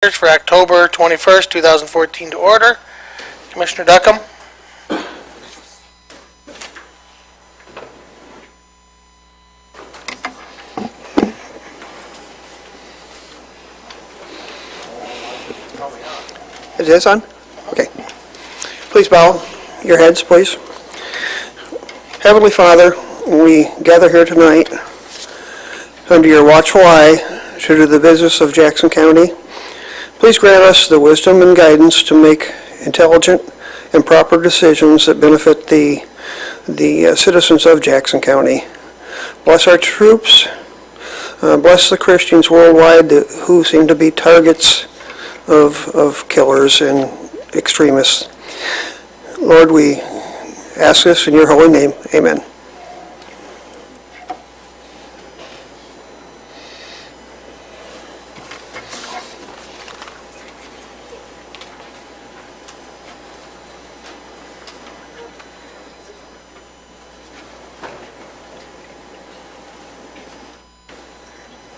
For October 21st, 2014 to order. Commissioner Duckham. Is this on? Okay. Please bow your heads, please. Heavenly Father, we gather here tonight under your watchful eye to do the business of Jackson County. Please grant us the wisdom and guidance to make intelligent and proper decisions that benefit the citizens of Jackson County. Bless our troops. Bless the Christians worldwide who seem to be targets of killers and extremists. Lord, we ask this in your holy name. Amen.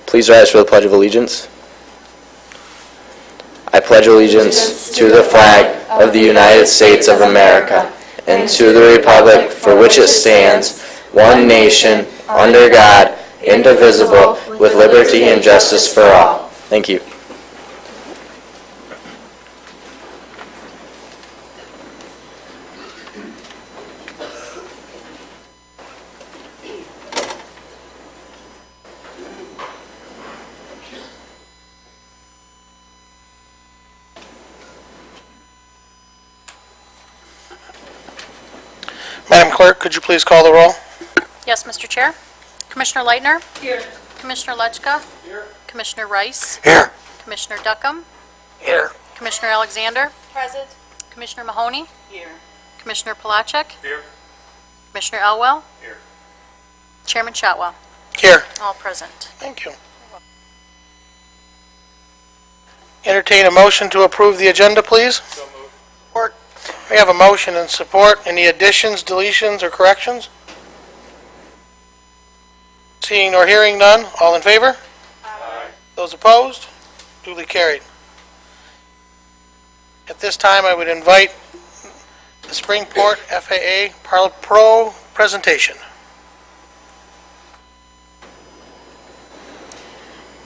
Please rise for the Pledge of Allegiance. I pledge allegiance to the flag of the United States of America and to the republic for which it stands, one nation, under God, indivisible, with liberty and justice for all. Thank you. Madam Clerk, could you please call the roll? Yes, Mr. Chair. Commissioner Leitner? Here. Commissioner Lechka? Here. Commissioner Rice? Here. Commissioner Duckham? Here. Commissioner Alexander? Present. Commissioner Mahoney? Here. Commissioner Polacek? Here. Commissioner Elwell? Here. Chairman Shotwell? Here. All present. Thank you. Entertain a motion to approve the agenda, please. So moved. Support. We have a motion and support. Any additions, deletions, or corrections? Seeing nor hearing none, all in favor? Aye. Those opposed? Duly carried. At this time, I would invite the Springport FAA Pro presentation.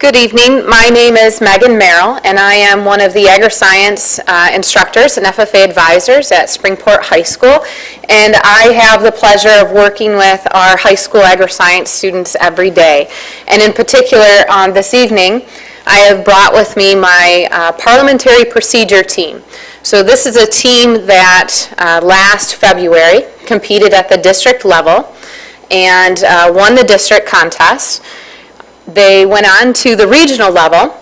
Good evening. My name is Megan Merrill, and I am one of the Agri-Science instructors and FFA advisors at Springport High School. And I have the pleasure of working with our high school Agri-Science students every day. And in particular, this evening, I have brought with me my parliamentary procedure team. So this is a team that last February competed at the district level and won the district contest. They went on to the regional level.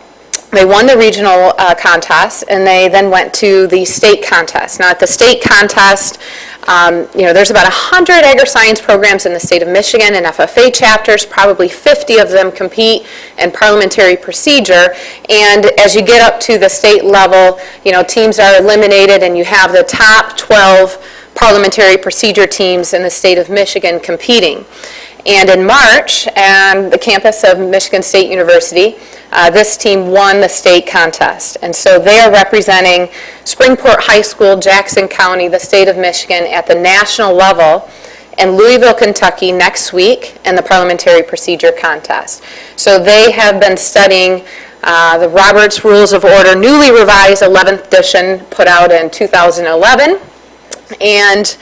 They won the regional contest, and they then went to the state contest. Now, at the state contest, there's about 100 agri-science programs in the state of Michigan and FFA chapters. Probably 50 of them compete in parliamentary procedure. And as you get up to the state level, teams are eliminated, and you have the top 12 parliamentary procedure teams in the state of Michigan competing. And in March, on the campus of Michigan State University, this team won the state contest. And so they are representing Springport High School, Jackson County, the state of Michigan at the national level in Louisville, Kentucky next week in the parliamentary procedure contest. So they have been studying the Robert's Rules of Order, newly revised 11th edition, put out in 2011. And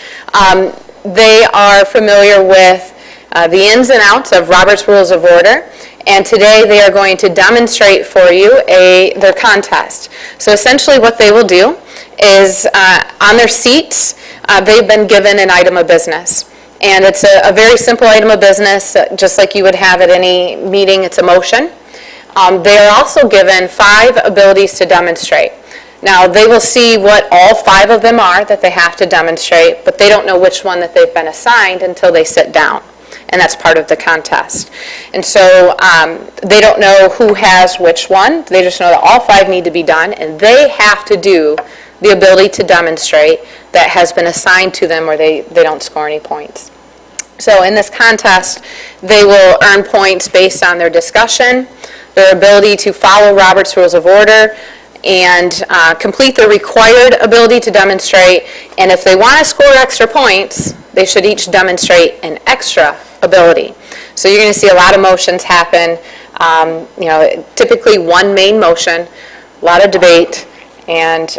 they are familiar with the ins and outs of Robert's Rules of Order, and today they are going to demonstrate for you their contest. So essentially what they will do is on their seats, they've been given an item of business. And it's a very simple item of business, just like you would have at any meeting. It's a motion. They are also given 5 abilities to demonstrate. Now, they will see what all 5 of them are that they have to demonstrate, but they don't know which one that they've been assigned until they sit down. And that's part of the contest. And so they don't know who has which one. They just know that all 5 need to be done, and they have to do the ability to demonstrate that has been assigned to them, or they don't score any points. So in this contest, they will earn points based on their discussion, their ability to follow Robert's Rules of Order, and complete the required ability to demonstrate. And if they want to score extra points, they should each demonstrate an extra ability. So you're going to see a lot of motions happen, typically one main motion, a lot of debate, and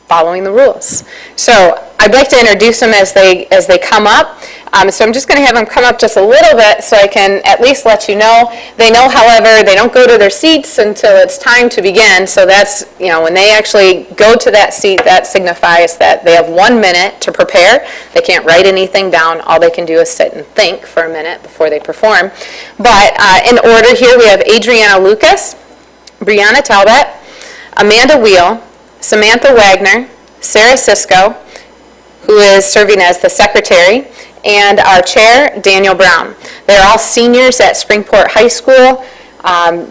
following the rules. So I'd like to introduce them as they come up. So I'm just going to have them come up just a little bit so I can at least let you know. They know, however, they don't go to their seats until it's time to begin. So that's, when they actually go to that seat, that signifies that they have 1 minute to prepare. They can't write anything down. All they can do is sit and think for a minute before they perform. But in order here, we have Adriana Lucas, Brianna Talbot, Amanda Wheel, Samantha Wagner, Sarah Sisko, who is serving as the secretary, and our chair, Daniel Brown. They're all seniors at Springport High School.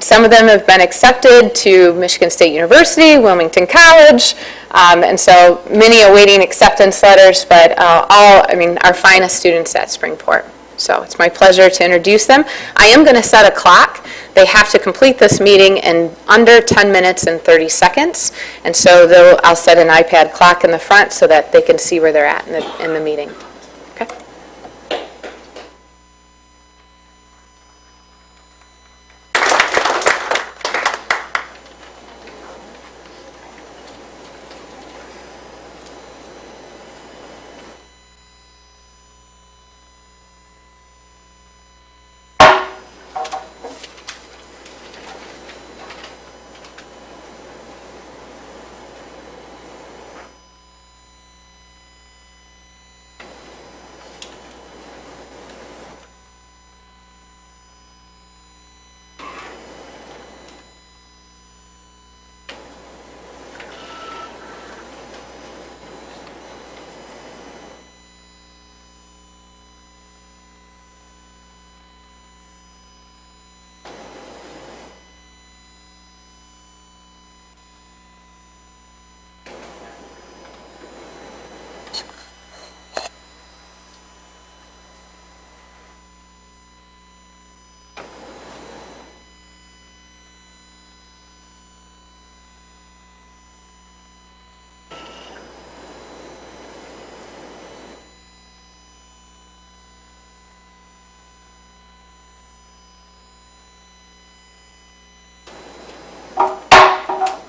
Some of them have been accepted to Michigan State University, Wilmington College, and so many awaiting acceptance letters, but our finest students at Springport. So it's my pleasure to introduce them. I am going to set a clock. They have to complete this meeting in under 10 minutes and 30 seconds. And so I'll set an iPad clock in the front so that they can see where they're at in the meeting. Okay?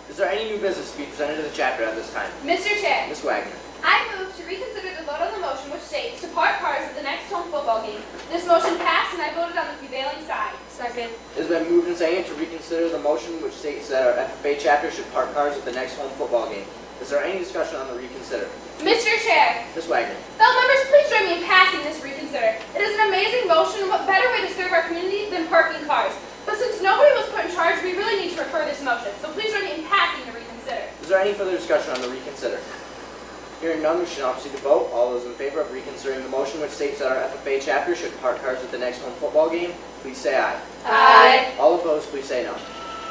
Is there any new business to be presented to the chapter at this time? Mr. Chair, Ms. Wagner. I move to reconsider the vote on the motion which states to park cars at the next home football game. This motion passed and I voted on the prevailing side. Second. It has been moved and seconded to reconsider the motion which states that our FFA chapter should park cars at the next home football game. Is there any discussion on the reconsider? Mr. Chair, Ms. Wagner. fellow members, please join me in passing this reconsider. It is an amazing motion and what better way to serve our community than parking cars. But since nobody was put in charge, we really need to refer this motion. So please join me in passing the reconsider. Is there any further discussion on the reconsider? Hearing none, we should now proceed to vote. All those in favor of reconsidering the motion which states that our FFA chapter should park cars at the next home football game, please say aye. Aye. All opposed, please say no.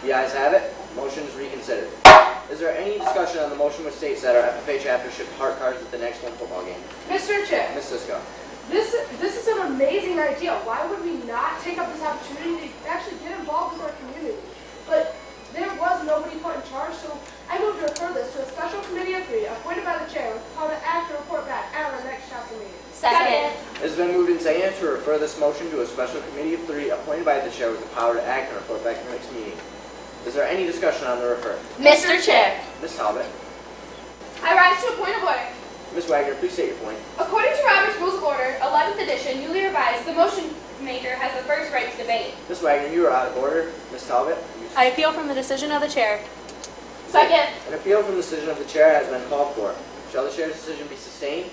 The ayes have it. Motion is reconsidered. Is there any discussion on the motion which states that our FFA chapter should park cars at the next home football game? Mr. Chair, Ms. Sisko. this is an amazing idea. Why would we not take up this opportunity to actually get involved with our community? But there was nobody put in charge, so I move to refer this to a special committee of 3 appointed by the chair with power to act and report back at our next chapter meeting. Second. It has been moved and seconded to refer this motion to a special committee of 3 appointed by the chair with the power to act and report back to the next meeting. Is there any discussion on the refer? Mr. Chair, Ms. Talbot. I rise to a point of order. Ms. Wagner, please state your point. According to Robert's Rules of Order, 11th edition, newly revised, the motion maker has the first right to debate. Ms. Wagner, you are out of order. Ms. Talbot. I appeal from the decision of the chair. Second. An appeal from the decision of the chair has been called for. Shall the chair's decision be sustained?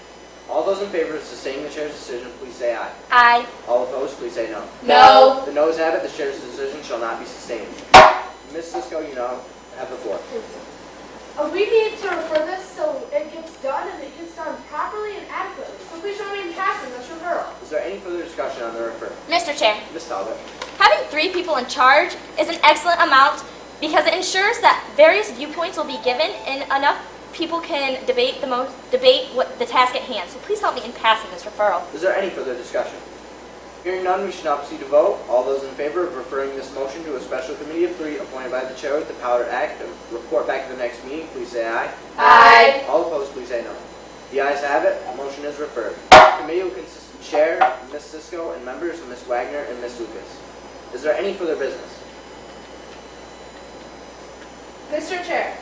All those in favor of sustaining the chair's decision, please say aye. Aye. All opposed, please say no. No. The noes have it. The chair's decision shall not be sustained. Ms. Sisko, you now have the floor. We need to refer this so it gets done and it gets done properly and adequately. So please join me in passing this referral. Is there any further discussion on the refer? Mr. Chair, Ms. Talbot. having 3 people in charge is an excellent amount because it ensures that various viewpoints will be given and enough people can debate what the task at hand. So please help me in passing this referral. Is there any further discussion? Hearing none, we should now proceed to vote. All those in favor of referring this motion to a special committee of 3 appointed by the chair with the power to act and report back to the next meeting, please say aye. Aye. All opposed, please say no. The ayes have it. The motion is referred. The committee will consist of Chair, Ms. Cisco, and members Ms. Wagner and Ms. Lucas. Is there any further business? Mr. Chair,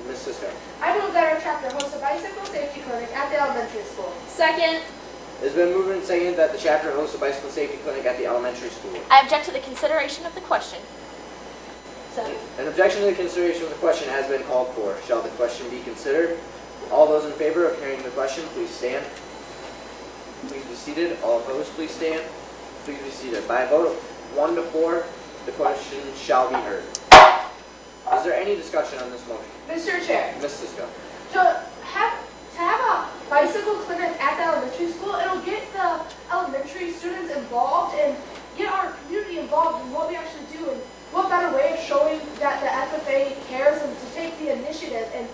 Ms. Cisco. I move that our chapter hosts a bicycle safety clinic at the elementary school. Second. It has been moved and seconded that the chapter hosts a bicycle safety clinic at the elementary school. I object to the consideration of the question. An objection to the consideration of the question has been called for. Shall the question be considered? All those in favor of hearing the question, please stand. Please be seated. All opposed, please stand. Please be seated. By a vote of 1 to 4, the question shall be heard. Is there any discussion on this motion? Mr. Chair, Ms. Cisco. to have a bicycle clinic at the elementary school, it'll get the elementary students involved and get our community involved in what we actually do, and what better way of showing that the FFA cares and to take the initiative and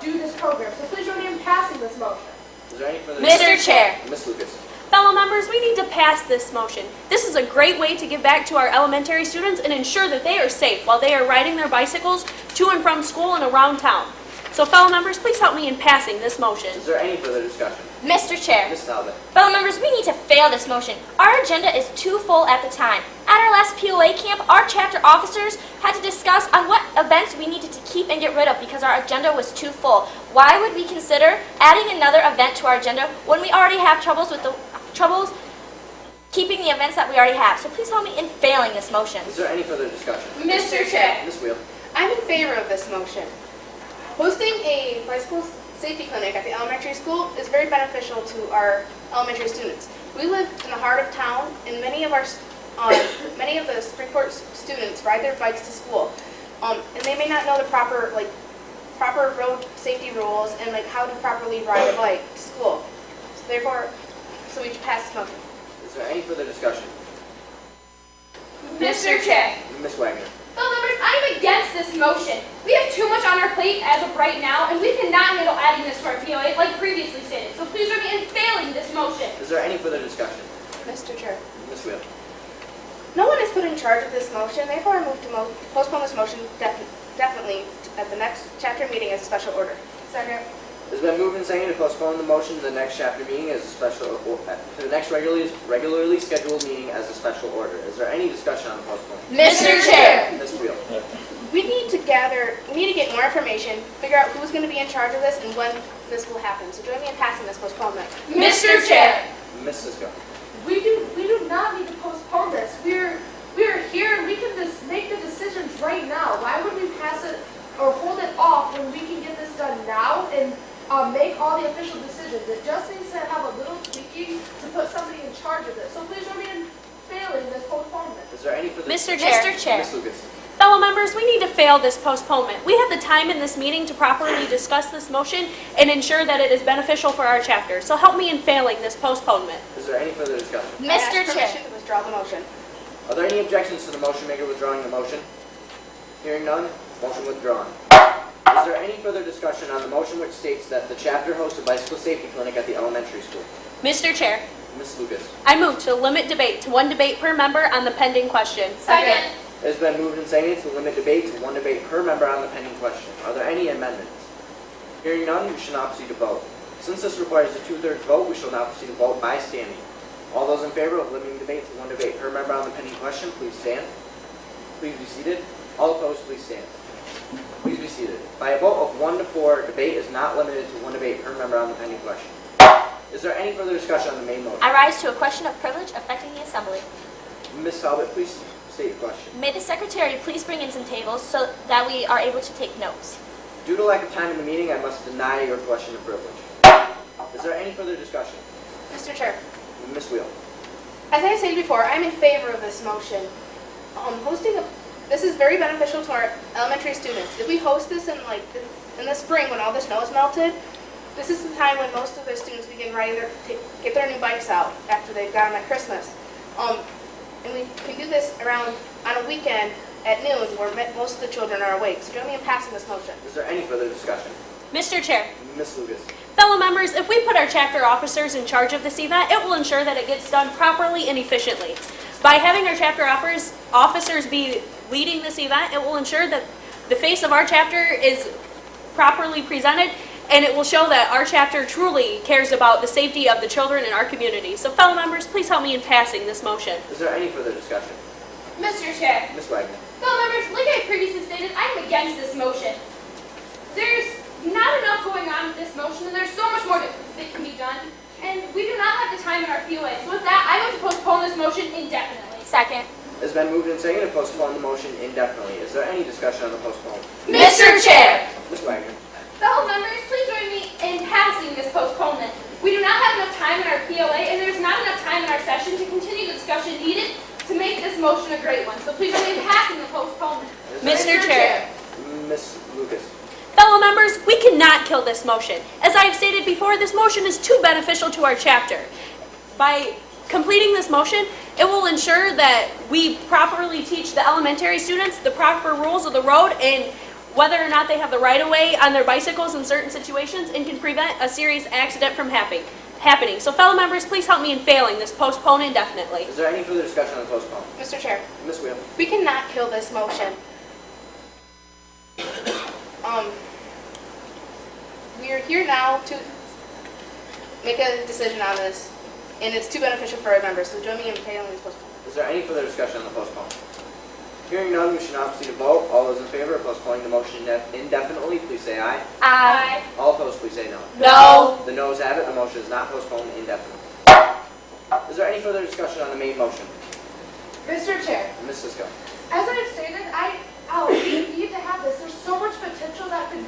do this program. So please join me in passing this motion. Is there any further Mr. Chair. Ms. Lucas. Fellow members, we need to pass this motion. This is a great way to give back to our elementary students and ensure that they are safe while they are riding their bicycles to and from school and around town. So fellow members, please help me in passing this motion. Is there any further discussion? Mr. Chair. Ms. Talbot. Fellow members, we need to fail this motion. Our agenda is too full at the time. At our last POA camp, our chapter officers had to discuss on what events we needed to keep and get rid of because our agenda was too full. Why would we consider adding another event to our agenda when we already have troubles keeping the events that we already have? So please help me in failing this motion. Is there any further discussion? Mr. Chair, Ms. Wheel. I'm in favor of this motion. Hosting a bicycle safety clinic at the elementary school is very beneficial to our elementary students. We live in the heart of town, and many of the Springport students ride their bikes to school, and they may not know the proper road safety rules and how to properly ride a bike to school. So we should pass this motion. Is there any further discussion? Mr. Chair. Ms. Wagner. Fellow members, I'm against this motion. We have too much on our plate as of right now, and we cannot handle adding this to our POA like previously stated. So please join me in failing this motion. Is there any further discussion? Mr. Chair, Ms. Wheel. no one is put in charge of this motion. Therefore, I move to postpone this motion definitely at the next chapter meeting as a special order. Second. It's been moved and seconded to postpone the motion to the next chapter meeting as a special, to the next regularly scheduled meeting as a special order. Is there any discussion on the postponement? Mr. Chair. Ms. Wheel. We need to get more information, figure out who's going to be in charge of this and when this will happen. So join me in passing this postponement. Mr. Chair. Ms. Cisco. We do not need to postpone this. We're here and we can just make the decisions right now. Why would we pass it or hold it off when we can get this done now and make all the official decisions? It just needs to have a little tweaking to put somebody in charge of this. So please join me in failing this postponement. Is there any further Mr. Chair. Mr. Chair. Ms. Lucas. Fellow members, we need to fail this postponement. We have the time in this meeting to properly discuss this motion and ensure that it is beneficial for our chapter. So help me in failing this postponement. Is there any further discussion? Mr. Chair. To withdraw the motion. Are there any objections to the motion maker withdrawing the motion? Hearing none, motion withdrawn. Is there any further discussion on the motion which states that the chapter hosts a bicycle safety clinic at the elementary school? Mr. Chair, Ms. Lucas. I move to limit debate to 1 debate per member on the pending question. Second. It has been moved and seconded to limit debate to 1 debate per member on the pending question. Are there any amendments? Hearing none, we shall now proceed to vote. Since this requires a 2/3 vote, we shall now proceed to vote by standing. All those in favor of limiting debate to 1 debate per member on the pending question, please stand. Please be seated. All opposed, please stand. Please be seated. By a vote of 1 to 4, debate is not limited to 1 debate per member on the pending question. Is there any further discussion on the main motion? I rise to a question of privilege affecting the assembly. Ms. Talbot, please state your question. May the secretary please bring in some tables so that we are able to take notes. Due to lack of time in the meeting, I must deny your question of privilege. Is there any further discussion? Mr. Chair, Ms. Wheel. as I said before, I'm in favor of this motion. This is very beneficial to our elementary students. If we host this in the spring when all the snow is melted, this is the time when most of the students begin get their new bikes out after they've got them at Christmas. And we can do this on a weekend at noon where most of the children are awake. So join me in passing this motion. Is there any further discussion? Mr. Chair, Ms. Lucas? fellow members, if we put our chapter officers in charge of this event, it will ensure that it gets done properly and efficiently. By having our chapter officers be leading this event, it will ensure that the face of our chapter is properly presented, and it will show that our chapter truly cares about the safety of the children in our community. So fellow members, please help me in passing this motion. Is there any further discussion? Mr. Chair, Ms. Wagner? fellow members, like I previously stated, I'm against this motion. There's not enough going on with this motion, and there's so much more that can be done, and we do not have the time in our POA. So with that, I want to postpone this motion indefinitely. Second. It's been moved and seconded to postpone the motion indefinitely. Is there any discussion on the postponement? Mr. Chair. Ms. Wagner? Fellow members, please join me in passing this postponement. We do not have enough time in our POA, and there's not enough time in our session to continue the discussion needed to make this motion a great one. So please join me in passing the postponement. Mr. Chair. Ms. Lucas? Fellow members, we cannot kill this motion. As I have stated before, this motion is too beneficial to our chapter. By completing this motion, it will ensure that we properly teach the elementary students the proper rules of the road and whether or not they have the right-of-way on their bicycles in certain situations, and can prevent a serious accident from happening. So fellow members, please help me in failing this postpone indefinitely. Is there any further discussion on the postpone? Mr. Chair, Ms. Wheel? we cannot kill this motion. We are here now to make a decision on this, and it's too beneficial for our members. So join me in failing this postponement. Is there any further discussion on the postpone? Hearing none, we should now proceed to vote. All those in favor of postponing the motion indefinitely, please say aye. Aye. All opposed, please say no. No. The noes have it. The motion is not postponed indefinitely. Is there any further discussion on the main motion? Mr. Chair, Ms. Cisco? as I stated, we need to have this. There's so much potential that could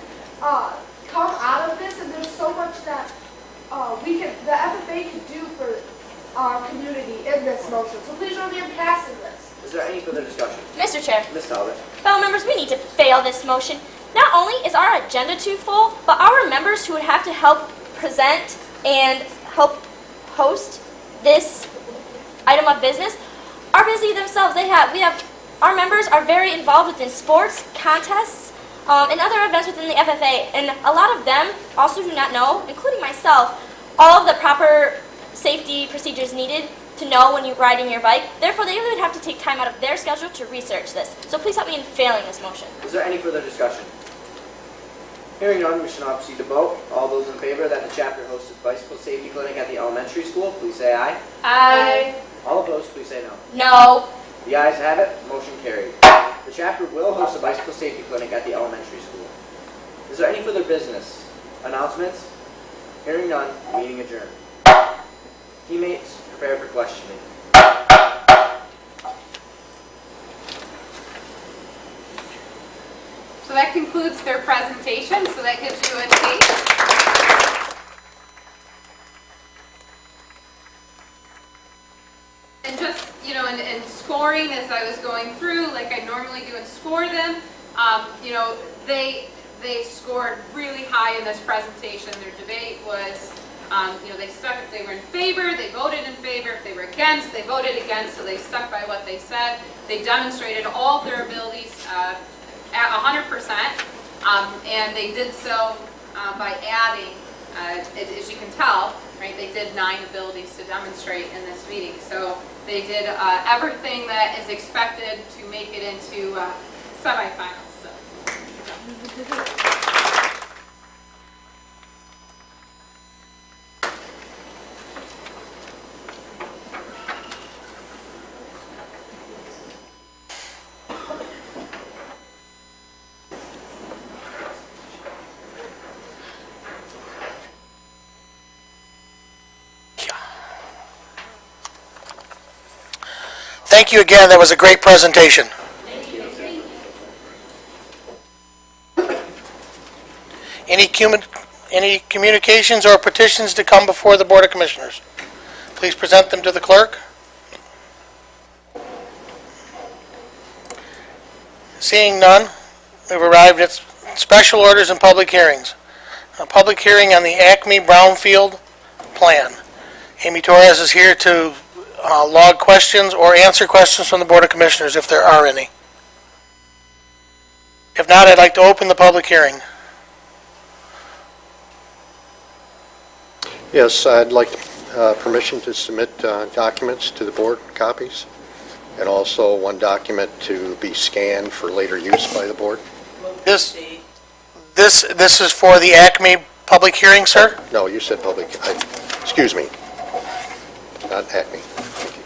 come out of this, and there's so much that the FFA could do for our community in this motion. So please join me in passing this. Is there any further discussion? Mr. Chair. Ms. Talbot? Fellow members, we need to fail this motion. Not only is our agenda too full, but our members who would have to help present and help host this item of business are busy themselves. Our members are very involved within sports, contests, and other events within the FFA, and a lot of them also do not know, including myself, all of the proper safety procedures needed to know when you're riding your bike. Therefore, they would have to take time out of their schedule to research this. So please help me in failing this motion. Is there any further discussion? Hearing none, we should now proceed to vote. All those in favor that the chapter hosts its bicycle safety clinic at the elementary school, please say aye. Aye. All opposed, please say no. No. The ayes have it. Motion carried. The chapter will host a bicycle safety clinic at the elementary school. Is there any further business? Announcements? Hearing none, meeting adjourned. Teammates, prepare for questioning. So that concludes their presentation, so that gives you a taste. And just, and scoring as I was going through, like I normally do and score them, they scored really high in this presentation. Their debate was, they stuck, if they were in favor, they voted in favor. If they were against, they voted against, so they stuck by what they said. They demonstrated all of their abilities at 100%, and they did so by adding, as you can tell, right, they did 9 abilities to demonstrate in this meeting. So they did everything that is expected to make it into semifinals. So. Thank you again. That was a great presentation. Any communications or petitions to come before the Board of Commissioners? Please present them to the clerk. Seeing none, we've arrived at special orders and public hearings. A public hearing on the Acme Brownfield Plan. Amy Torres is here to log questions or answer questions from the Board of Commissioners if there are any. If not, I'd like to open the public hearing. Yes, I'd like permission to submit documents to the board, copies, and also one document to be scanned for later use by the board. This is for the Acme public hearing, sir? No, you said public, excuse me, not Acme. Thank you.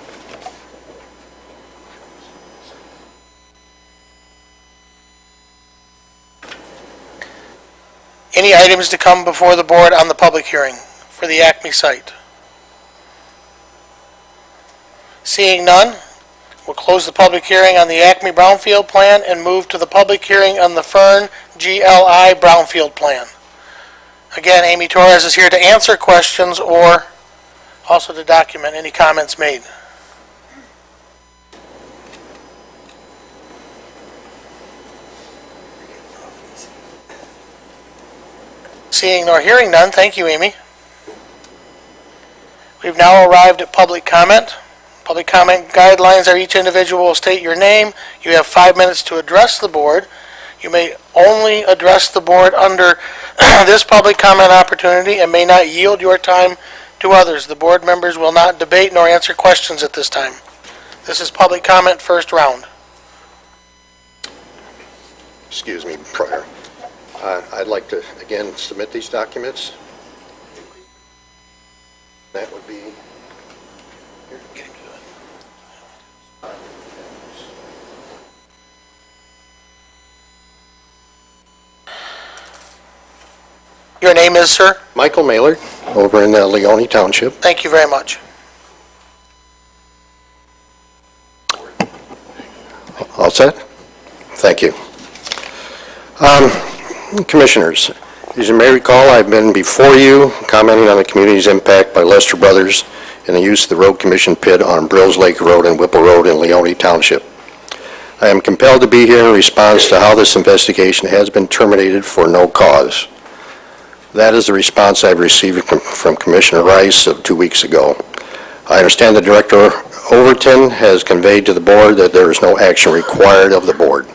Any items to come before the board on the public hearing for the Acme site? Seeing none, we'll close the public hearing on the Acme Brownfield Plan and move to the public hearing on the Fern GLI Brownfield Plan. Again, Amy Torres is here to answer questions or also to document any comments made. Seeing nor hearing none, thank you, Amy. We've now arrived at public comment. Public comment guidelines are each individual will state your name. You have 5 minutes to address the board. You may only address the board under this public comment opportunity and may not yield your time to others. The board members will not debate nor answer questions at this time. This is public comment first round. Excuse me, prior. I'd like to, again, submit these documents. That would be... Your name is, sir? Michael Mailer, over in Leone Township. Thank you very much. All set? Thank you. Commissioners, as you may recall, I've been before you commenting on the community's impact by Lester Brothers in the use of the Road Commission pit on Brills Lake Road and Whipple Road in Leone Township. I am compelled to be here in response to how this investigation has been terminated for no cause. That is the response I've received from Commissioner Rice of 2 weeks ago. I understand that Director Overton has conveyed to the board that there is no action required of the board.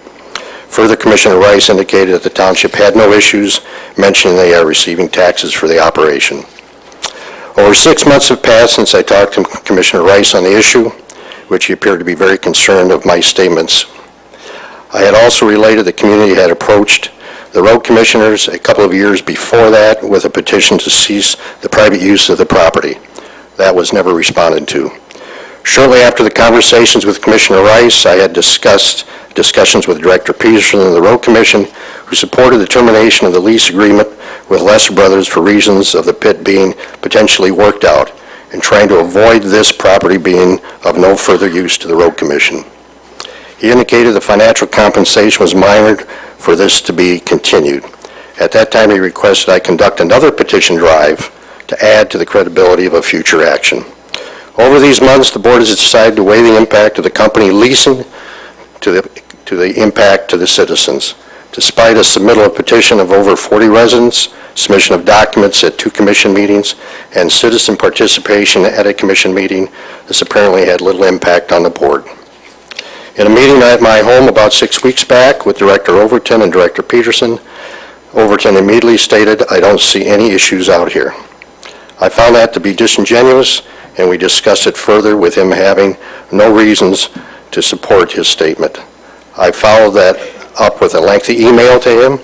Further, Commissioner Rice indicated that the township had no issues, mentioning they are receiving taxes for the operation. Over 6 months have passed since I talked to Commissioner Rice on the issue, which he appeared to be very concerned of my statements. I had also related the community had approached the road commissioners a couple of years before that with a petition to cease the private use of the property. That was never responded to. Shortly after the conversations with Commissioner Rice, I had discussions with Director Peterson of the Road Commission, who supported the termination of the lease agreement with Lester Brothers for reasons of the pit being potentially worked out and trying to avoid this property being of no further use to the Road Commission. He indicated the financial compensation was minored for this to be continued. At that time, he requested I conduct another petition drive to add to the credibility of a future action. Over these months, the board has decided to weigh the impact of the company leasing to the impact to the citizens. Despite a submittal of petition of over 40 residents, submission of documents at 2 commission meetings, and citizen participation at a commission meeting, this apparently had little impact on the board. In a meeting at my home about 6 weeks back with Director Overton and Director Peterson, Overton immediately stated, "I don't see any issues out here." I found that to be disingenuous, and we discussed it further with him having no reasons to support his statement. I followed that up with a lengthy email to him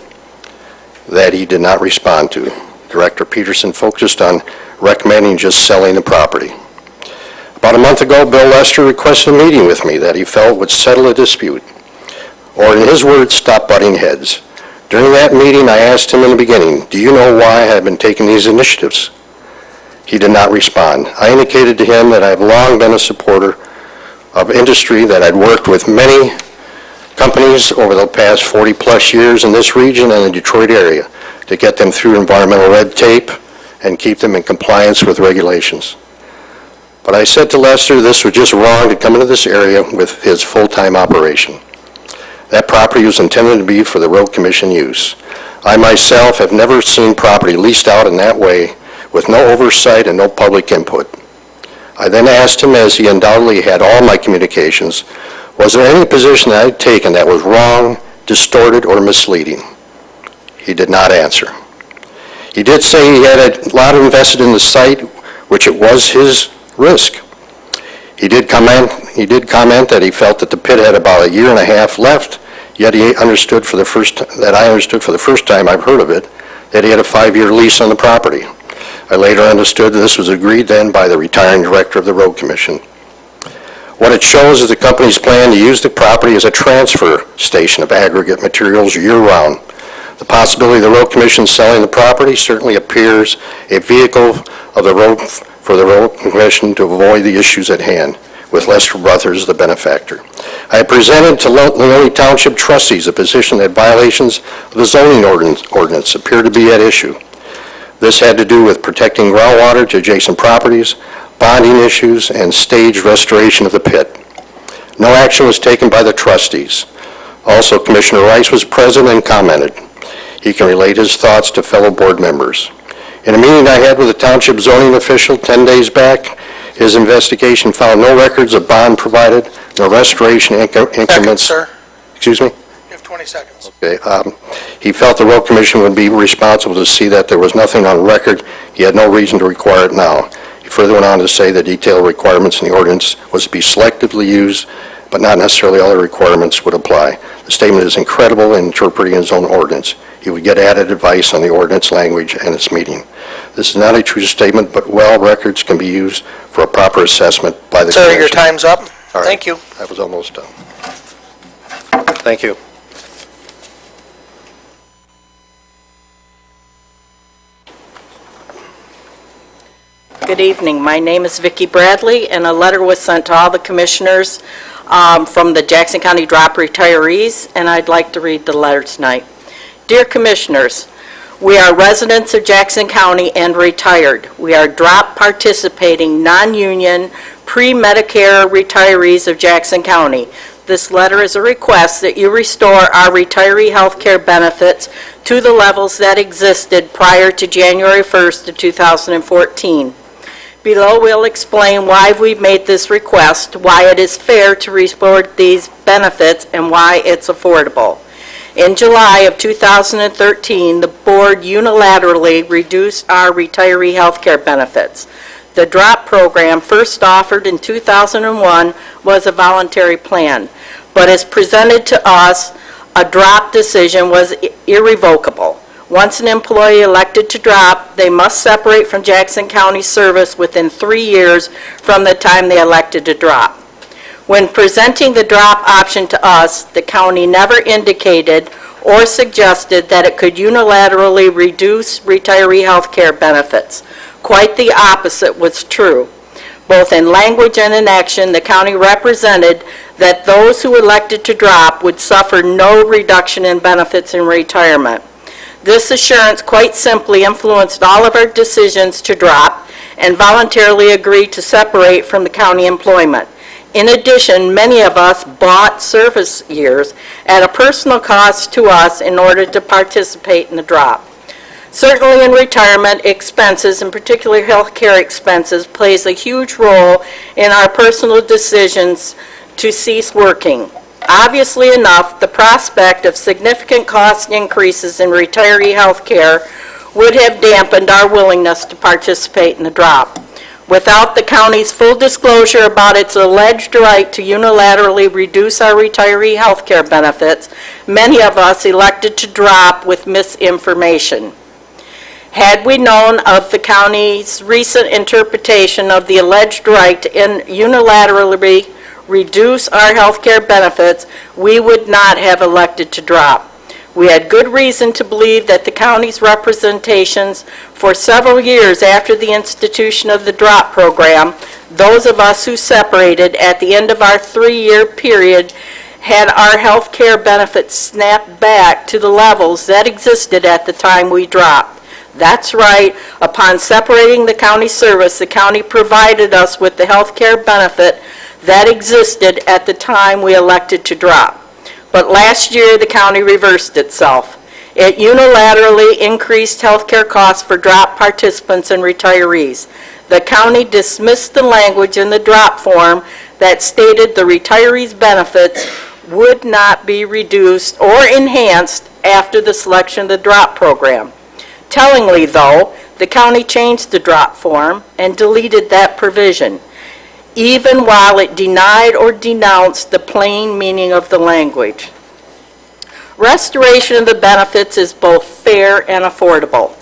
that he did not respond to. Director Peterson focused on recommending just selling the property. About a month ago, Bill Lester requested a meeting with me that he felt would settle a dispute, or in his words, stop butting heads. During that meeting, I asked him in the beginning, "Do you know why I have been taking these initiatives?" He did not respond. I indicated to him that I have long been a supporter of industry, that I'd worked with many companies over the past 40-plus years in this region and the Detroit area to get them through environmental red tape and keep them in compliance with regulations. But I said to Lester this was just wrong to come into this area with his full-time operation. That property was intended to be for the Road Commission use. I myself have never seen property leased out in that way with no oversight and no public input. I then asked him, as he undoubtedly had all my communications, was there any position that I'd taken that was wrong, distorted, or misleading? He did not answer. He did say he had a lot invested in the site, which it was his risk. He did comment that he felt that the pit had about a year and a half left, yet I understood for the first time I've heard of it, that he had a 5-year lease on the property. I later understood that this was agreed then by the retiring director of the Road Commission. What it shows is the company's plan to use the property as a transfer station of aggregate materials year-round. The possibility of the Road Commission selling the property certainly appears a vehicle of the road for the Road Commission to avoid the issues at hand, with Lester Brothers the benefactor. I presented to Leone Township trustees a position that violations of the zoning ordinance appear to be at issue. This had to do with protecting groundwater to adjacent properties, bonding issues, and staged restoration of the pit. No action was taken by the trustees. Also, Commissioner Rice was present and commented. He can relate his thoughts to fellow board members. In a meeting I had with a township zoning official 10 days back, his investigation found no records of bond provided, no restoration increments. Seconds, sir. Excuse me? You have 20 seconds. Okay. He felt the Road Commission would be responsible to see that there was nothing on record. He had no reason to require it now. He further went on to say the detailed requirements in the ordinance was to be selectively used, but not necessarily all the requirements would apply. The statement is incredible in interpreting his own ordinance. He would get added advice on the ordinance language and its meaning. This is not a true statement, but records can be used for a proper assessment by the Sir, Commission. your time's up. All right. Thank you. I was almost done. Thank you. Good evening. My name is Vicki Bradley, and a letter was sent to all the commissioners from the Jackson County Drop retirees, and I'd like to read the letter tonight. Dear Commissioners, we are residents of Jackson County and retired. We are drop participating, non-union, pre-Medicare retirees of Jackson County. This letter is a request that you restore our retiree health care benefits to the levels that existed prior to January 1st of 2014. Below we'll explain why we've made this request, why it is fair to restore these benefits, and why it's affordable. In July of 2013, the board unilaterally reduced our retiree health care benefits. The DROP program, first offered in 2001, was a voluntary plan, but as presented to us, a DROP decision was irrevocable. Once an employee elected to drop, they must separate from Jackson County service within 3 years from the time they elected to drop. When presenting the drop option to us, the county never indicated or suggested that it could unilaterally reduce retiree health care benefits. Quite the opposite was true. Both in language and in action, the county represented that those who elected to drop would suffer no reduction in benefits in retirement. This assurance quite simply influenced all of our decisions to drop and voluntarily agreed to separate from the county employment. In addition, many of us bought service years at a personal cost to us in order to participate in the drop. Certainly in retirement, expenses, and particularly health care expenses, plays a huge role in our personal decisions to cease working. Obviously enough, the prospect of significant cost increases in retiree health care would have dampened our willingness to participate in the drop. Without the county's full disclosure about its alleged right to unilaterally reduce our retiree health care benefits, many of us elected to drop with misinformation. Had we known of the county's recent interpretation of the alleged right to unilaterally reduce our health care benefits, we would not have elected to drop. We had good reason to believe that the county's representations for several years after the institution of the drop program, those of us who separated at the end of our 3-year period, had our health care benefits snapped back to the levels that existed at the time we dropped. That's right, upon separating the county service, the county provided us with the health care benefit that existed at the time we elected to drop. But last year, the county reversed itself. It unilaterally increased health care costs for drop participants and retirees. The county dismissed the language in the drop form that stated the retirees' benefits would not be reduced or enhanced after the selection of the drop program. Tellingly, though, the county changed the drop form and deleted that provision, even while it denied or denounced the plain meaning of the language. Restoration of the benefits is both fair and affordable.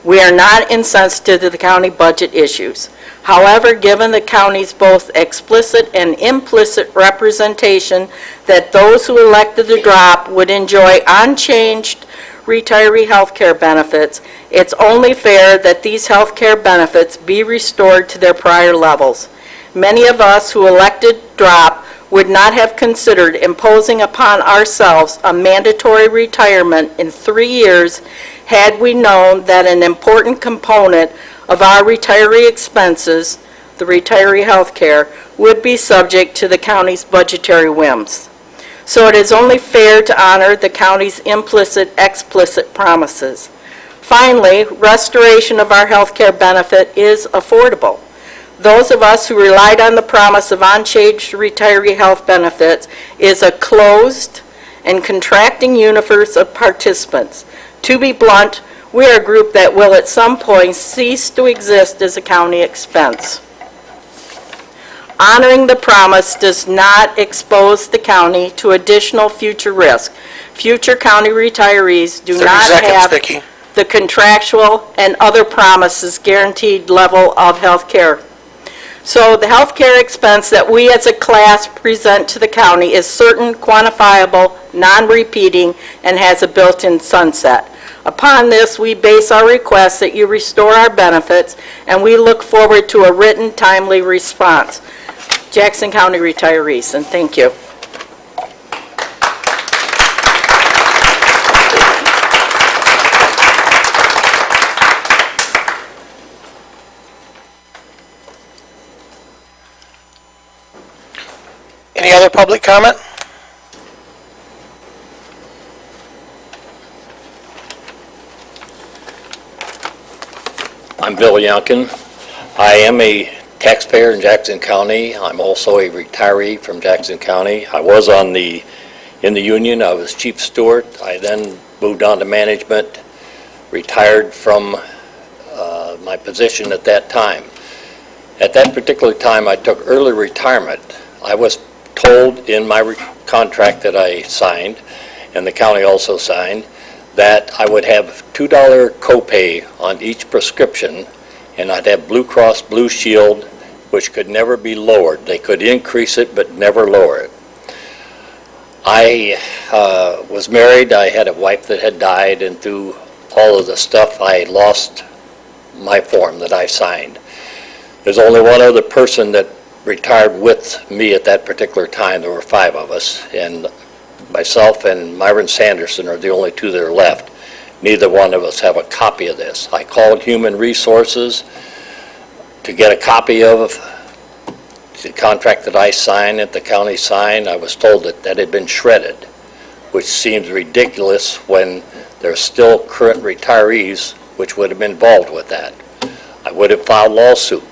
We are not insensitive to the county budget issues. However, given the county's both explicit and implicit representation that those who elected the drop would enjoy unchanged retiree health care benefits, it's only fair that these health care benefits be restored to their prior levels. Many of us who elected drop would not have considered imposing upon ourselves a mandatory retirement in 3 years had we known that an important component of our retiree expenses, the retiree health care, would be subject to the county's budgetary whims. So it is only fair to honor the county's implicit, explicit promises. Finally, restoration of our health care benefit is affordable. Those of us who relied on the promise of unchanged retiree health benefits is a closed and contracting universe of participants. To be blunt, we are a group that will at some point cease to exist as a county expense. Honoring the promise does not expose the county to additional future risk. Future county retirees do 30 not seconds, have Vicki. the contractual and other promises guaranteed level of health care. So the health care expense that we as a class present to the county is certain, quantifiable, non-repeating, and has a built-in sunset. Upon this, we base our request that you restore our benefits, and we look forward to a written, timely response. Jackson County retirees, and thank you. Any other public comment? I'm Bill Youngkin. I am a taxpayer in Jackson County. I'm also a retiree from Jackson County. I was in the union. I was chief steward. I then moved on to management, retired from my position at that time. At that particular time, I took early retirement. I was told in my contract that I signed, and the county also signed, that I would have $2 copay on each prescription, and I'd have Blue Cross Blue Shield, which could never be lowered. They could increase it, but never lower it. I was married. I had a wife that had died, and through all of the stuff, I lost my form that I signed. There's only one other person that retired with me at that particular time. There were 5 of us, and myself and Myron Sanderson are the only 2 that are left. Neither one of us have a copy of this. I called Human Resources to get a copy of the contract that I signed, that the county signed. I was told that that had been shredded, which seems ridiculous when there's still current retirees which would have been involved with that. I would have filed lawsuit.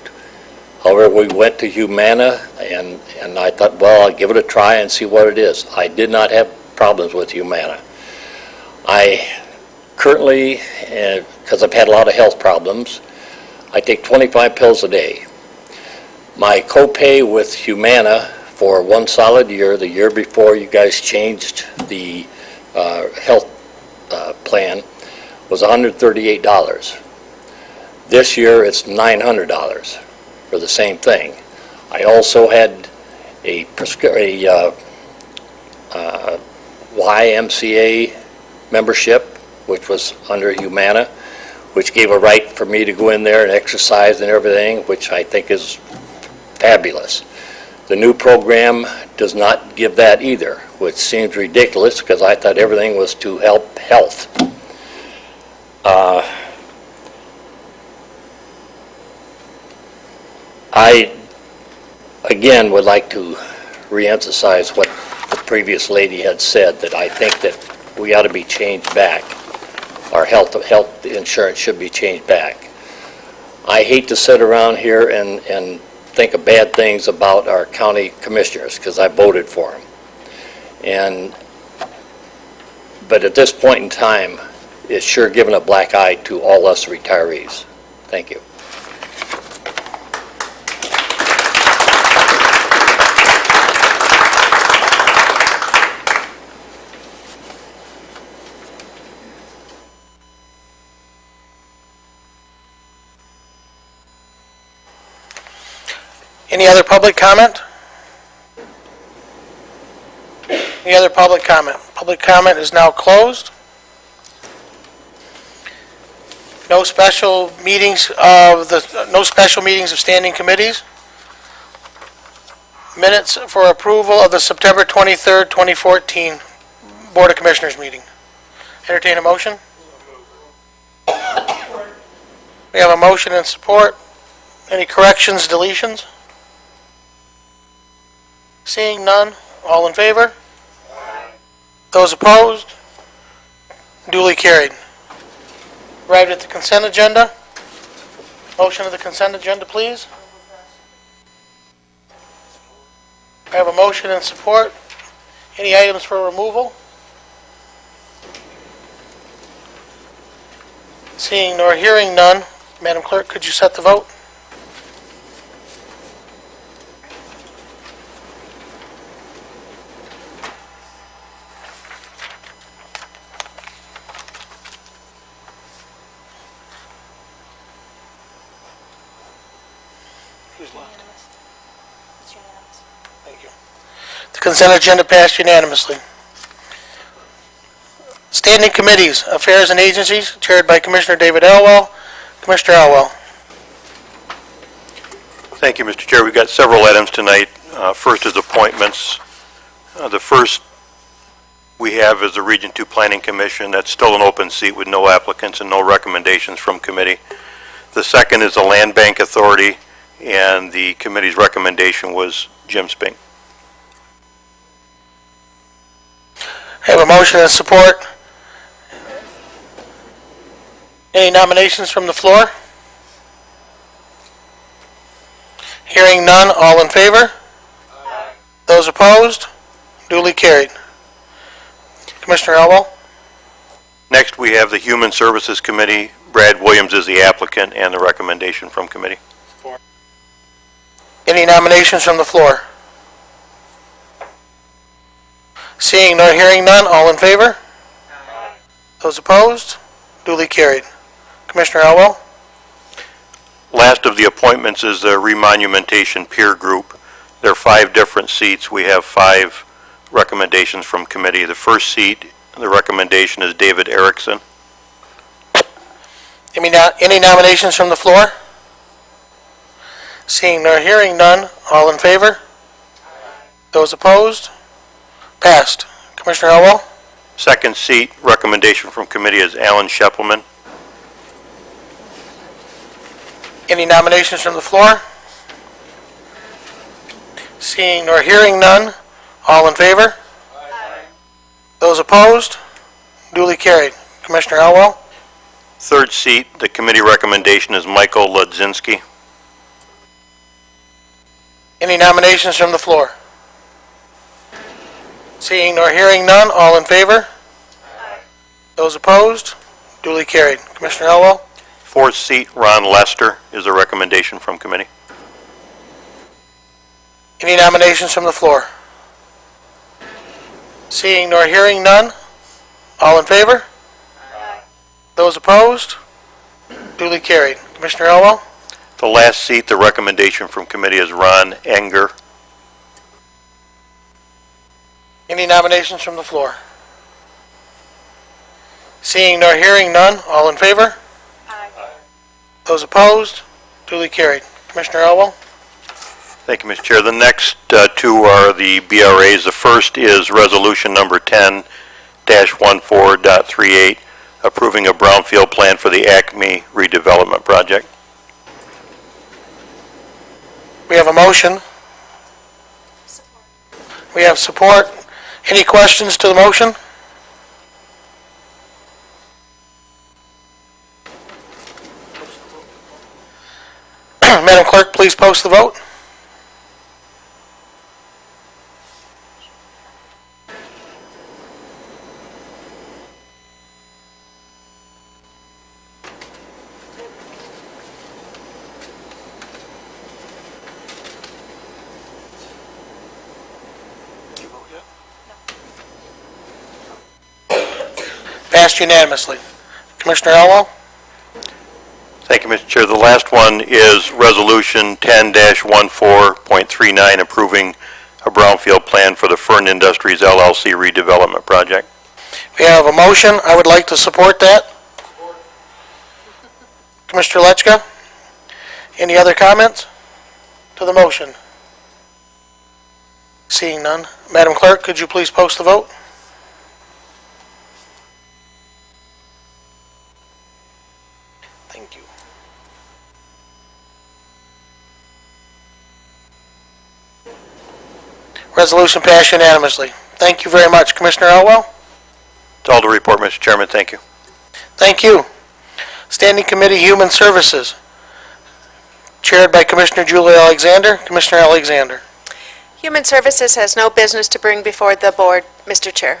However, we went to Humana, and I thought, well, I'll give it a try and see what it is. I did not have problems with Humana. I currently, because I've had a lot of health problems, I take 25 pills a day. My copay with Humana for 1 solid year, the year before you guys changed the health plan, was $138. This year, it's $900 for the same thing. I also had a YMCA membership, which was under Humana, which gave a right for me to go in there and exercise and everything, which I think is fabulous. The new program does not give that either, which seems ridiculous because I thought everything was to help health. I, again, would like to reemphasize what the previous lady had said, that I think that we ought to be changed back. Our health insurance should be changed back. I hate to sit around here and think of bad things about our county commissioners, because I voted for them. But at this point in time, it's sure given a black eye to all us retirees. Thank you. Any other public comment? Any other public comment? Public comment is now closed. No special meetings of standing committees. Minutes for approval of the September 23rd, 2014 Board of Commissioners meeting. Entertain a motion? We have a motion and support. Any corrections, deletions? Seeing none, all in favor? Those opposed? Duly carried. Arrived at the consent agenda. Motion of the consent agenda, please. I have a motion and support. Any items for removal? Seeing nor hearing none, Madam Clerk, could you set the vote? Who's left? Thank you. The consent agenda passed unanimously. Standing committees, affairs and agencies, chaired by Commissioner David Elwell. Commissioner Elwell. Thank you, Mr. Chair. We've got several items tonight. First is appointments. The first we have is the Region 2 Planning Commission. That's still an open seat with no applicants and no recommendations from committee. The second is the Land Bank Authority, and the committee's recommendation was Jim Spink. I have a motion and support. Any nominations from the floor? Hearing none, all in favor? Those opposed? Duly carried. Commissioner Elwell? Next, we have the Human Services Committee. Brad Williams is the applicant and the recommendation from committee. Any nominations from the floor? Seeing nor hearing none, all in favor? Those opposed? Duly carried. Commissioner Elwell? Last of the appointments is the Remonumentation Peer Group. There are 5 different seats. We have 5 recommendations from committee. The first seat, the recommendation is David Erickson. Any nominations from the floor? Seeing nor hearing none, all in favor? Those opposed? Passed. Commissioner Elwell? Second seat, recommendation from committee is Alan Scheppelman. Any nominations from the floor? Seeing nor hearing none, all in favor? Those opposed? Duly carried. Commissioner Elwell? Third seat, the committee recommendation is Michael Ledzinski. Any nominations from the floor? Seeing nor hearing none, all in favor? Those opposed? Duly carried. Commissioner Elwell? Fourth seat, Ron Lester is a recommendation from committee. Any nominations from the floor? Seeing nor hearing none, all in favor? Those opposed? Duly carried. Commissioner Elwell? The last seat, the recommendation from committee is Ron Enger. Any nominations from the floor? Seeing nor hearing none, all in favor? Those opposed? Duly carried. Commissioner Elwell? Thank you, Mr. Chair. The next 2 are the BRAs. The first is resolution number 10-14.38, approving a brownfield plan for the Acme redevelopment project. We have a motion. We have support. Any questions to the motion? Madam Clerk, please post the vote. Passed unanimously. Commissioner Elwell? Thank you, Mr. Chair. The last one is Resolution 10-14.39, approving a brownfield plan for the Fern Industries LLC redevelopment project. We have a motion. I would like to support that. Commissioner Lechka? Any other comments to the motion? Seeing none. Madam Clerk, could you please post the vote? Thank you. Resolution passed unanimously. Thank you very much. Commissioner Elwell? That's all to report, Mr. Chairman. Thank you. Thank you. Standing Committee Human Services, chaired by Commissioner Julie Alexander. Commissioner Alexander. Human Services has no business to bring before the board, Mr. Chair.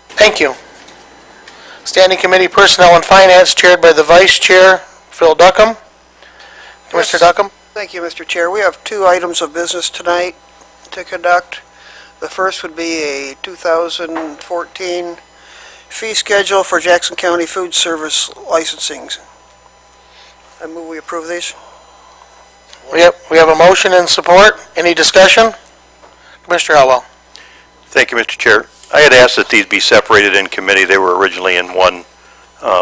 Thank you. Standing Committee Personnel and Finance, chaired by the Vice Chair, Phil Duckham. Commissioner Duckham? Thank you, Mr. Chair. We have two items of business tonight to conduct. The first would be a 2014 fee schedule for Jackson County Food Service licensings. I move we approve these. Yep, we have a motion and support. Any discussion? Commissioner Elwell. Thank you, Mr. Chair. I had asked that these be separated in committee. They were originally in one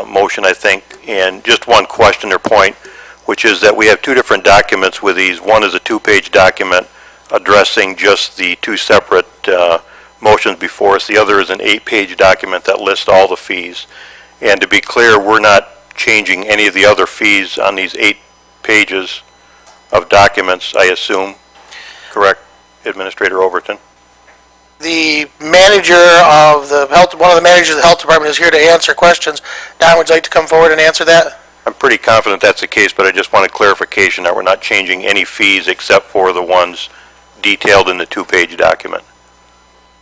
motion, I think. And just one question or point, which is that we have two different documents with these. One is a two-page document addressing just the two separate motions before us. The other is an 8-page document that lists all the fees. And to be clear, we're not changing any of the other fees on these 8 pages of documents, I assume. Correct, Administrator Overton? The manager of the health, one of the managers of the health department is here to answer questions. Don, would you like to come forward and answer that? I'm pretty confident that's the case, but I just wanted clarification that we're not changing any fees except for the ones detailed in the 2-page document.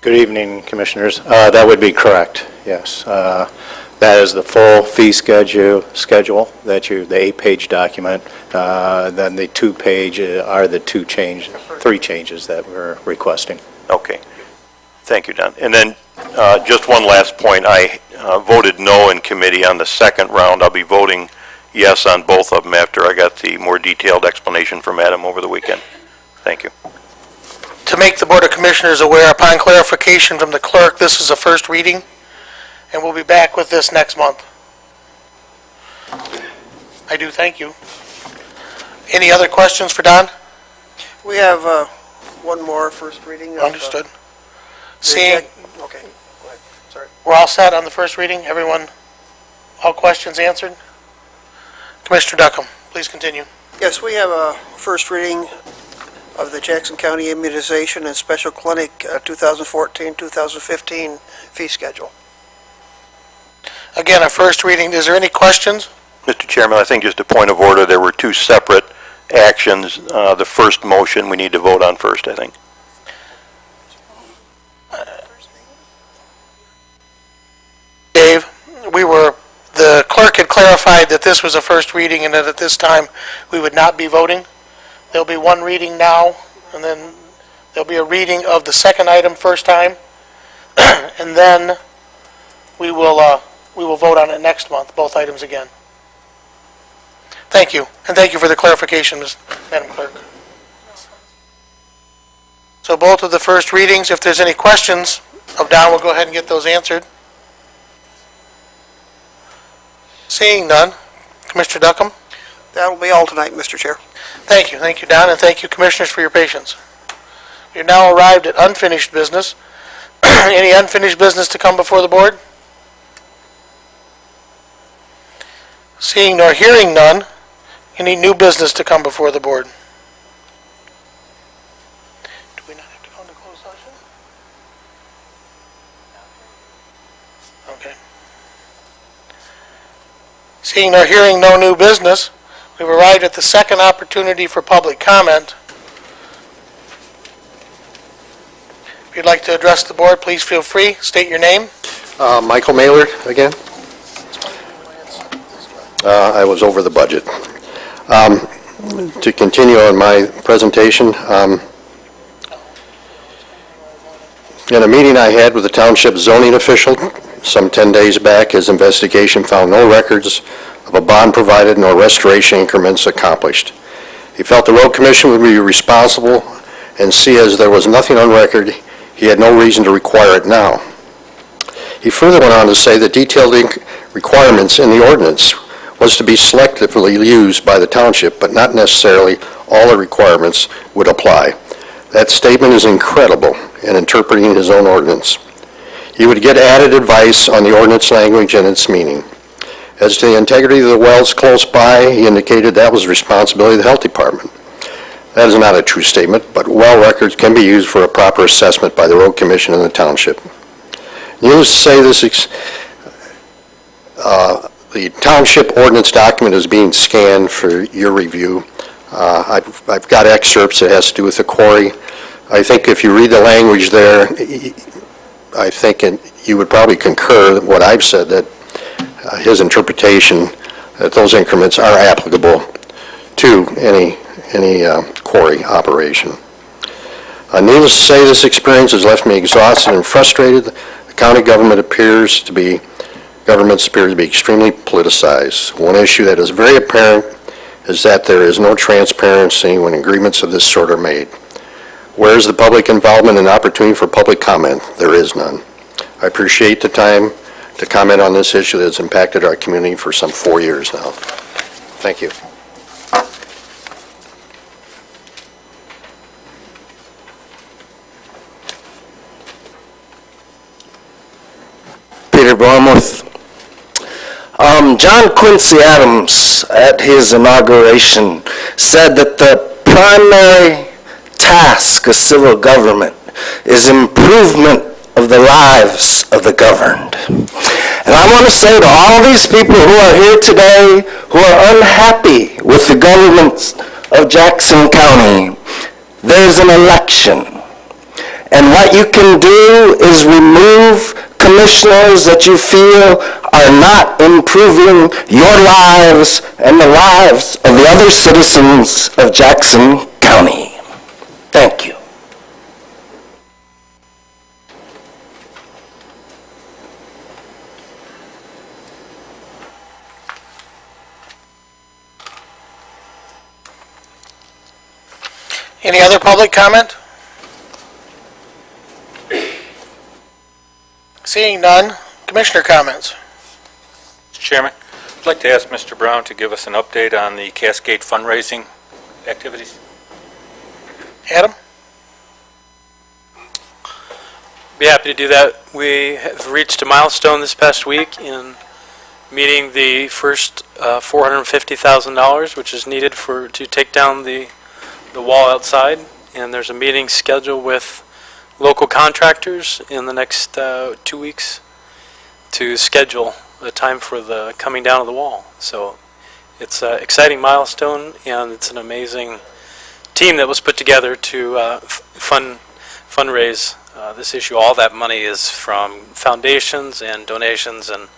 Good evening, Commissioners. That would be correct, yes. That is the full fee schedule that the 8-page document. Then the 2-page are the 3 changes that we're requesting. Okay. Thank you, Don. And then just one last point. I voted no in committee on the second round. I'll be voting yes on both of them after I got the more detailed explanation from Adam over the weekend. Thank you. To make the Board of Commissioners aware, upon clarification from the clerk, this is a first reading, and we'll be back with this next month. I do thank you. Any other questions for Don? We have one more first reading. Understood. Seeing, Okay, go ahead. Sorry. we're all set on the first reading? Everyone, all questions answered? Commissioner Duckham, please continue. Yes, we have a first reading of the Jackson County Immunization and Special Clinic 2014-2015 fee schedule. Again, a first reading. Is there any questions? Mr. Chairman, I think just a point of order, there were 2 separate actions. The first motion we need to vote on first, I think. Dave, the clerk had clarified that this was a first reading and that at this time we would not be voting. There'll be one reading now, and then there'll be a reading of the second item first time, and then we will vote on it next month, both items again. Thank you, and thank you for the clarification, Madam Clerk. So both of the first readings, if there's any questions of Don, we'll go ahead and get those answered. Seeing none, Commissioner Duckham? That'll be all tonight, Mr. Chair. Thank you, Don, and thank you, Commissioners, for your patience. We've now arrived at unfinished business. Any unfinished business to come before the board? Seeing nor hearing none, any new business to come before the board? Do we not have to go into closed session? Okay. Seeing nor hearing no new business, we've arrived at the second opportunity for public comment. If you'd like to address the board, please feel free. State your name. Michael Mailer again. I was over the budget. To continue on my presentation, in a meeting I had with the township zoning official some 10 days back, his investigation found no records of a bond provided nor restoration increments accomplished. He felt the road commission would be responsible and see as there was nothing on record, he had no reason to require it now. He further went on to say that detailed requirements in the ordinance was to be selectively used by the township, but not necessarily all the requirements would apply. That statement is incredible in interpreting his own ordinance. He would get added advice on the ordinance language and its meaning. As to the integrity of the wells close by, he indicated that was the responsibility of the health department. That is not a true statement, but well records can be used for a proper assessment by the road commission and the township. Needless to say, the township ordinance document is being scanned for your review. I've got excerpts that has to do with the quarry. I think if you read the language there, I think you would probably concur with what I've said, that his interpretation that those increments are applicable to any quarry operation. Needless to say, this experience has left me exhausted and frustrated. The county government appears to be extremely politicized. One issue that is very apparent is that there is no transparency when agreements of this sort are made. Where is the public involvement and opportunity for public comment? There is none. I appreciate the time to comment on this issue that has impacted our community for some 4 years now. Thank you. Peter Barmouth. John Quincy Adams, at his inauguration, said that the primary task of civil government is improvement of the lives of the governed. And I want to say to all these people who are here today who are unhappy with the government of Jackson County, there's an election. And what you can do is remove commissioners that you feel are not improving your lives and the lives of the other citizens of Jackson County. Thank you. Any other public comment? Seeing none, commissioner comments. Mr. Chairman, I'd like to ask Mr. Brown to give us an update on the Cascade fundraising activities. Adam? Be happy to do that. We have reached a milestone this past week in meeting the first $450,000, which is needed to take down the wall outside. And there's a meeting scheduled with local contractors in the next 2 weeks to schedule a time for the coming down of the wall. So it's an exciting milestone, and it's an amazing team that was put together to fundraise this issue. All that money is from foundations and donations. And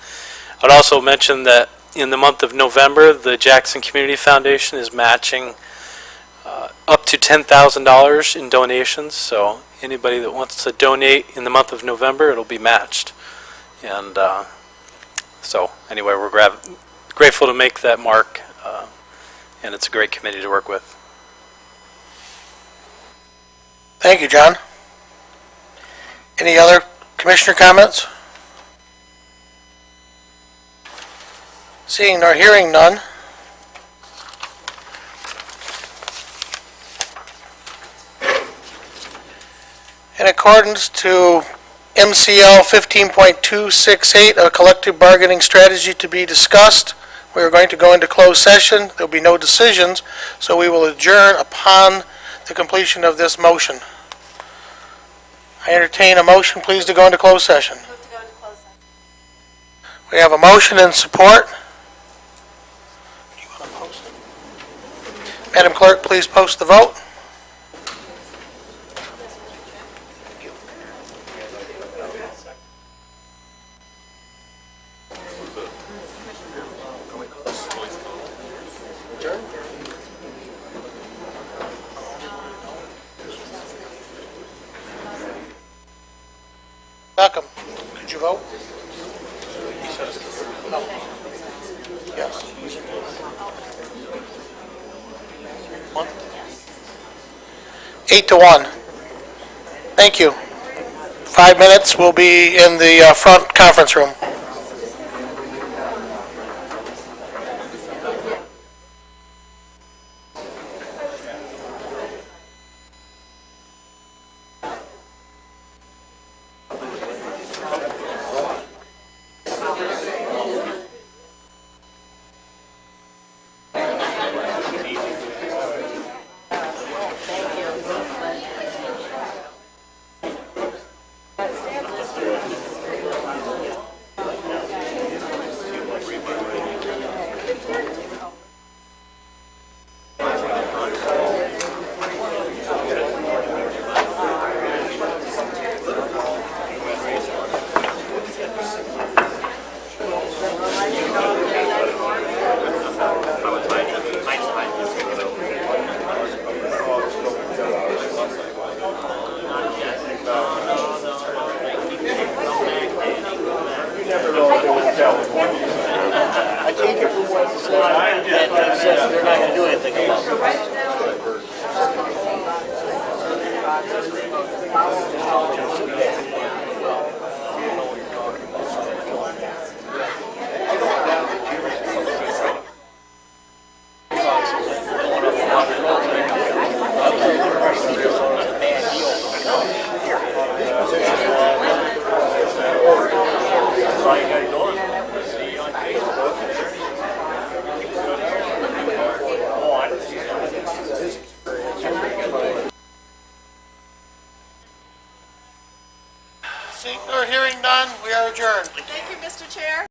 I'd also mention that in the month of November, the Jackson Community Foundation is matching up to $10,000 in donations. So anybody that wants to donate in the month of November, it'll be matched. And so anyway, we're grateful to make that mark, and it's a great committee to work with. Thank you, John. Any other commissioner comments? Seeing nor hearing none. In accordance to MCL 15.268, a collective bargaining strategy to be discussed, we are going to go into closed session. There will be no decisions, so we will adjourn upon the completion of this motion. I entertain a motion, please, to go into closed session. We have a motion and support. Madam Clerk, please post the vote. Malcolm, could you vote? One. 8-1. Thank you. 5 minutes, we'll be in the front conference room. Seeing or hearing none, we are adjourned. Thank you, Mr. Chair.